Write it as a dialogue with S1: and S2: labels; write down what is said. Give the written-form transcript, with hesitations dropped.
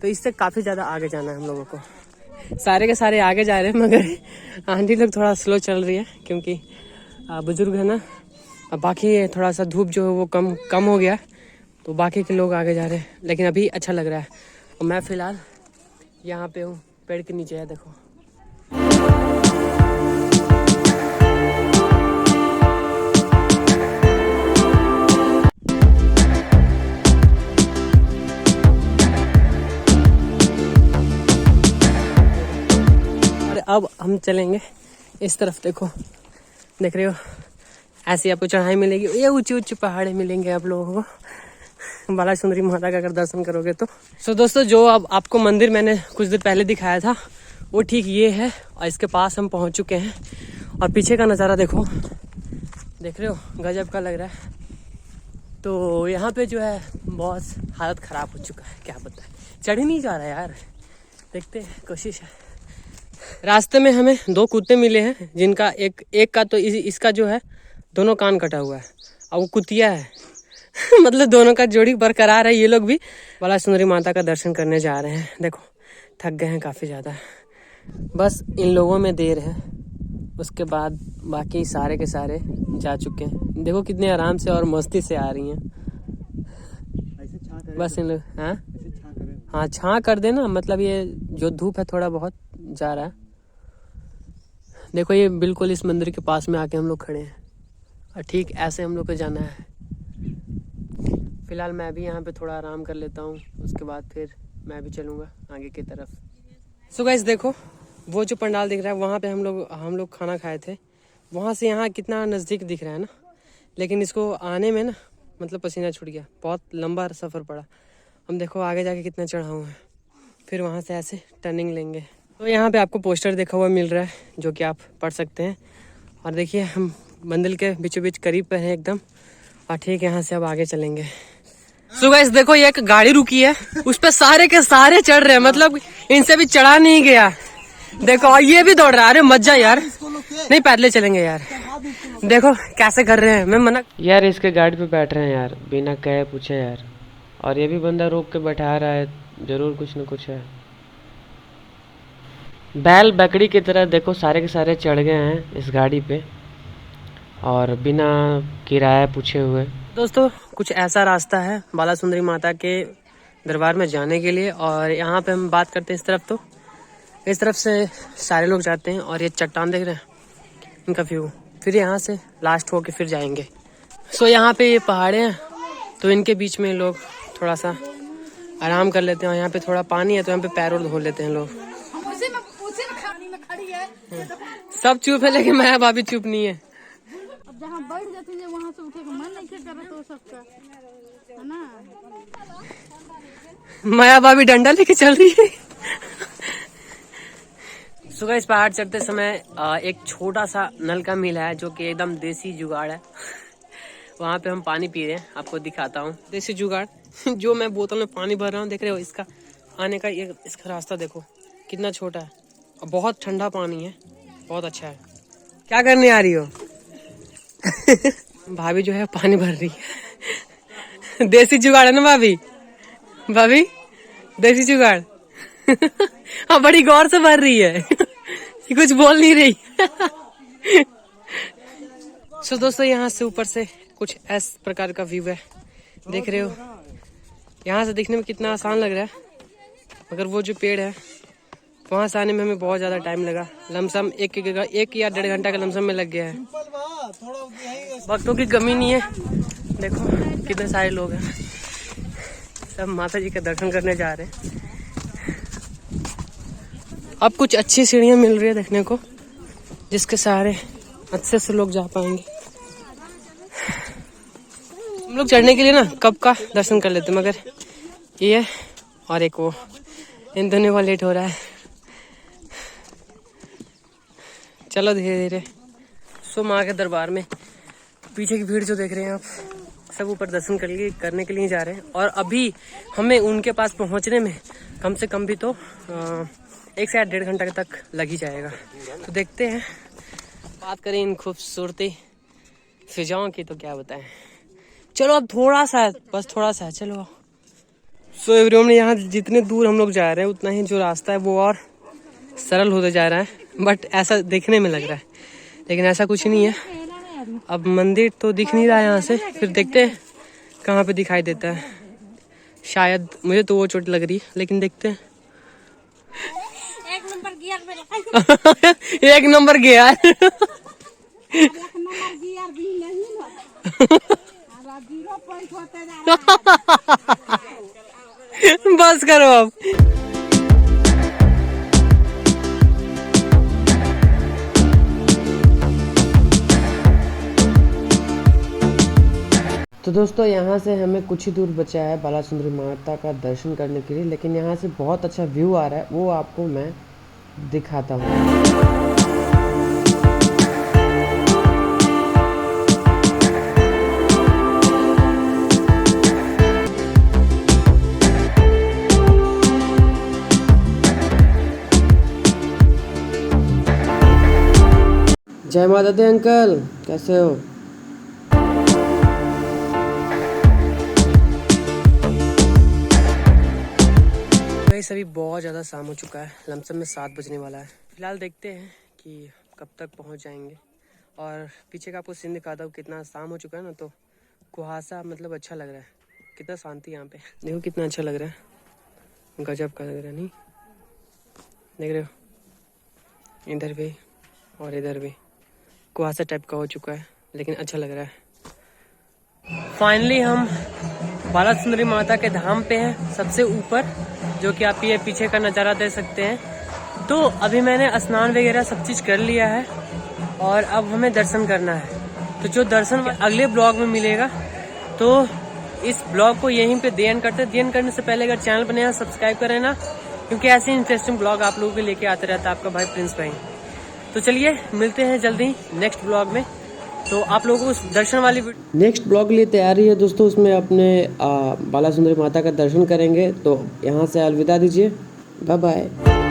S1: तो इससे काफ़ी ज़्यादा आगे जाना है हम लोगों को। सारे के सारे आगे जा रहे हैं मगर आंटी लोग थोड़ा स्लो चल रही है क्योंकि बुजुर्ग है ना। अब बाकी थोड़ा सा धूप जो है वो कम हो गया तो बाकी के लोग आगे जा रहे हैं, लेकिन अभी अच्छा लग रहा है। और मैं फ़िलहाल यहाँ पे हूँ, पेड़ के नीचे है, देखो। और अब हम चलेंगे इस तरफ, देखो, देख रहे हो, ऐसी आपको चढ़ाई मिलेगी, ये ऊंची ऊंची पहाड़े मिलेंगे आप लोगों को बाला सुंदरी माता का अगर दर्शन करोगे तो। सो दोस्तों, जो अब आपको मंदिर मैंने कुछ देर पहले दिखाया था वो ठीक ये है, और इसके पास हम पहुंच चुके हैं। और पीछे का नज़ारा देखो, देख रहे हो, गजब का लग रहा है। तो यहाँ पे जो है बहुत हालत ख़राब हो चुका है, क्या पता है, चढ़ ही नहीं जा रहा है यार। देखते हैं, कोशिश है। रास्ते में हमें 2 कुत्ते मिले हैं जिनका एक का तो इसका जो है दोनों कान कटा हुआ है और वो कुतिया है मतलब दोनों का जोड़ी बरकरार है। ये लोग भी बाला सुंदरी माता का दर्शन करने जा रहे हैं। देखो, थक गए हैं काफ़ी ज़्यादा, बस इन लोगों में देर है, उसके बाद बाकी सारे के सारे जा चुके हैं। देखो कितने आराम से और मस्ती से आ रही हैं। बस इन लोग, हाँ छाँ कर देना, मतलब ये जो धूप है थोड़ा बहुत जा रहा है। देखो, ये बिल्कुल इस मंदिर के पास में आके हम लोग खड़े हैं और ठीक ऐसे हम लोग को जाना है। फिलहाल मैं भी यहाँ पे थोड़ा आराम कर लेता हूँ, उसके बाद फिर मैं भी चलूँगा आगे की तरफ। सो गाइस, देखो, वो जो पंडाल दिख रहा है वहाँ पे हम लोग खाना खाए थे। वहाँ से यहाँ कितना नज़दीक दिख रहा है ना, लेकिन इसको आने में ना मतलब पसीना छूट गया, बहुत लंबा सफ़र पड़ा। हम देखो आगे जाके कितना चढ़ाऊँ है, फिर वहाँ से ऐसे टर्निंग लेंगे। तो यहाँ पे आपको पोस्टर देखा हुआ मिल रहा है जो कि आप पढ़ सकते हैं। और देखिए, हम मंदिर के बीचों बीच करीब पे हैं एकदम, और ठीक यहाँ से अब आगे चलेंगे। सो गाइस, देखो, ये एक गाड़ी रुकी है, उस पे सारे के सारे चढ़ रहे हैं, मतलब इनसे भी चढ़ा नहीं गया। देखो, ये भी दौड़ रहा है, अरे मजा यार, नहीं पैदल चलेंगे यार। देखो कैसे कर रहे हैं, मैं मना यार, इसके गाड़ी पे बैठ रहे हैं यार बिना कहे पूछे यार। और ये भी बंदा रोक के बैठा रहा है, जरूर कुछ न कुछ है। बैल बकरी की तरह देखो सारे के सारे चढ़ गए हैं इस गाड़ी पे, और बिना किराया पूछे हुए। दोस्तों, कुछ ऐसा रास्ता है बाला सुंदरी माता के दरबार में जाने के लिए। और यहाँ पे हम बात करते हैं इस तरफ, तो इस तरफ से सारे लोग जाते हैं, और ये चट्टान देख रहे हैं, इनका व्यू, फिर यहाँ से लास्ट होके फिर जाएंगे। सो यहाँ पे ये पहाड़े हैं, तो इनके बीच में लोग थोड़ा सा आराम कर लेते हैं। और यहाँ पे थोड़ा पानी है तो यहाँ पे पैर और धो लेते हैं लोग। सब चुप है, लेकिन माया भाभी चुप नहीं है।
S2: अब जहाँ बैठ जाती है वहाँ से उठे का मन नहीं कर तो सबका है ना।
S1: माया भाभी डंडा लेके चल रही है। सुबह इस पहाड़ चढ़ते समय एक छोटा सा नल का मिला है जो कि एकदम देसी जुगाड़ है। वहाँ पे हम पानी पी रहे हैं, आपको दिखाता हूँ देसी जुगाड़ जो मैं बोतल में पानी भर रहा हूँ। देख रहे हो, इसका आने का इसका रास्ता देखो कितना छोटा है, और बहुत ठंडा पानी है, बहुत अच्छा है। क्या करने आ रही हो? भाभी जो है पानी भर रही है। देसी जुगाड़ है ना भाभी? भाभी देसी जुगाड़। हाँ, बड़ी गौर से भर रही है। कुछ बोल नहीं रही। सो दोस्तों, यहाँ से ऊपर से कुछ इस प्रकार का व्यू है, देख रहे हो। यहाँ से देखने में कितना आसान लग रहा है, मगर वो जो पेड़ है वहाँ से आने में हमें बहुत ज़्यादा टाइम लगा। लमसम 1 या 1.5 घंटा का लमसम में लग गया है। वक्तों की कमी नहीं है। देखो कितने सारे लोग हैं, सब माता जी के दर्शन करने जा रहे हैं। अब कुछ अच्छी सीढ़ियाँ मिल रही है देखने को, जिसके सहारे अच्छे से लोग जा पाएंगे। हम लोग चढ़ने के लिए ना कब का दर्शन कर लेते, मगर ये और एक वो, इन दोनों का लेट हो रहा है। चलो धीरे धीरे। सो माँ के दरबार में पीछे की भीड़ जो देख रहे हैं आप, सब ऊपर दर्शन करने के लिए जा रहे हैं। और अभी हमें उनके पास पहुँचने में कम से कम भी तो 1 से 1.5 घंटा तक लग ही जाएगा। तो देखते हैं। बात करें इन खूबसूरती फिजाओं की तो क्या बताएं। चलो अब थोड़ा सा है, बस थोड़ा सा है, चलो सो एवरीवन, यहाँ जितने दूर हम लोग जा रहे हैं उतना ही जो रास्ता है वो और सरल होता जा रहा है, बट ऐसा देखने में लग रहा है, लेकिन ऐसा कुछ नहीं है। अब मंदिर तो दिख नहीं रहा है यहाँ से, फिर देखते हैं कहाँ पे दिखाई देता है। शायद, मुझे तो वो चोट लग रही है, लेकिन देखते हैं। एक नंबर गियर बस करो अब। तो दोस्तों, यहाँ से हमें कुछ ही दूर बचा है बाला सुंदरी माता का दर्शन करने के लिए, लेकिन यहाँ से बहुत अच्छा व्यू आ रहा है, वो आपको मैं दिखाता हूँ। जय माता दी अंकल, कैसे हो? अभी बहुत ज़्यादा शाम हो चुका है, लमसम में 7 बजने वाला है। फिलहाल देखते हैं कि कब तक पहुंच जाएंगे। और पीछे का आपको सीन दिखाता हूँ, कितना शाम हो चुका है ना, तो कुहासा मतलब अच्छा लग रहा है, कितना शांति यहाँ पे। देखो कितना अच्छा लग रहा है, गजब का लग रहा है, नहीं देख रहे हो? इधर भी और इधर भी कुहासा टाइप का हो चुका है, लेकिन अच्छा लग रहा है। फाइनली हम बाला सुंदरी माता के धाम पे हैं, सबसे ऊपर, जो कि आप ये पीछे का नज़ारा दे सकते हैं। तो अभी मैंने स्नान वगैरह सब चीज़ कर लिया है और अब हमें दर्शन करना है। तो जो दर्शन अगले ब्लॉग में मिलेगा, तो इस ब्लॉग को यहीं पे देन करते हैं। देन करने से पहले अगर चैनल पर नया सब्सक्राइब करें ना, क्योंकि ऐसे इंटरेस्टिंग ब्लॉग आप लोगों के लेके आते रहता है आपका भाई प्रिंस भाई। तो चलिए मिलते हैं जल्दी नेक्स्ट ब्लॉग में। तो आप लोगों को उस दर्शन वाली नेक्स्ट ब्लॉग के लिए तैयारी है दोस्तों, उसमें अपने बाला सुंदरी माता का दर्शन करेंगे। तो यहाँ से अलविदा दीजिए, बाय बाय।